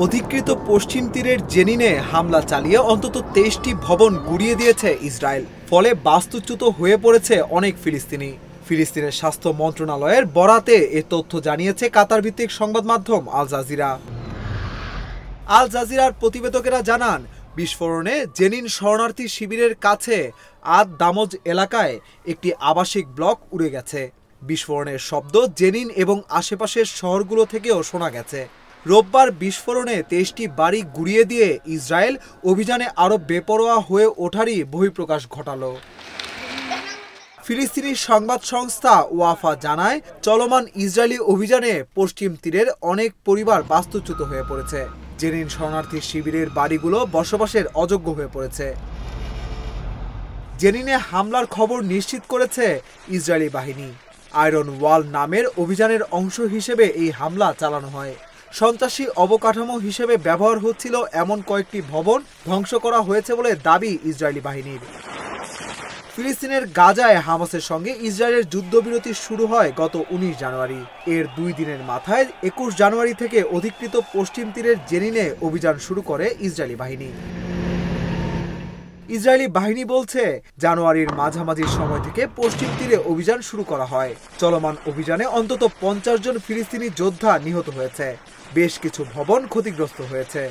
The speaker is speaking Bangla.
অধিকৃত পশ্চিম তীরের জেনিনে হামলা চালিয়ে অন্তত ২৩টি ভবন গুড়িয়ে দিয়েছে ইসরায়েল। ফলে বাস্তুচ্যুত হয়ে পড়েছে অনেক ফিলিস্তিনি। ফিলিস্তিনের স্বাস্থ্য মন্ত্রণালয়ের বরাতে এ তথ্য জানিয়েছে কাতার ভিত্তিক সংবাদ মাধ্যম আল জাজিরা। আল জাজিরার প্রতিবেদকেরা জানান, বিস্ফোরণে জেনিন শরণার্থী শিবিরের কাছে আদ দামজ এলাকায় একটি আবাসিক ব্লক উড়ে গেছে। বিস্ফোরণের শব্দ জেনিন এবং আশেপাশের শহরগুলো থেকেও শোনা গেছে। রোববার বিস্ফোরণে ২৩টি বাড়ি গুড়িয়ে দিয়ে ইসরায়েল অভিযানে আরও বেপরোয়া হয়ে ওঠারই বহিঃপ্রকাশ ঘটালো। ফিলিস্তিনি সংবাদ সংস্থা ওয়াফা জানায়, চলমান ইসরায়েলি অভিযানে পশ্চিম তীরের অনেক পরিবার বাস্তুচ্যুত হয়ে পড়েছে। জেনিন শরণার্থী শিবিরের বাড়িগুলো বসবাসের অযোগ্য হয়ে পড়েছে। জেনিনে হামলার খবর নিশ্চিত করেছে ইসরায়েলি বাহিনী। আয়রন ওয়াল নামের অভিযানের অংশ হিসেবে এই হামলা চালানো হয়। সন্ত্রাসী অবকাঠামো হিসেবে ব্যবহার হচ্ছিল এমন কয়েকটি ভবন ধ্বংস করা হয়েছে বলে দাবি ইসরায়েলি বাহিনীর। ফিলিস্তিনের গাজায় হামাসের সঙ্গে ইসরায়েলের যুদ্ধবিরতি শুরু হয় গত ১৯ জানুয়ারি। এর ২ দিনের মাথায় ২১ জানুয়ারি থেকে অধিকৃত পশ্চিম তীরের জেনিনে অভিযান শুরু করে ইসরায়েলি বাহিনী। ইসরায়েলি বাহিনী বলছে, জানুয়ারির মাঝামাঝি সময় থেকে পশ্চিম তীরে অভিযান শুরু করা হয়। চলমান অভিযানে অন্তত ৫০ জন ফিলিস্তিনি যোদ্ধা নিহত হয়েছে। বেশ কিছু ভবন ক্ষতিগ্রস্ত হয়েছে।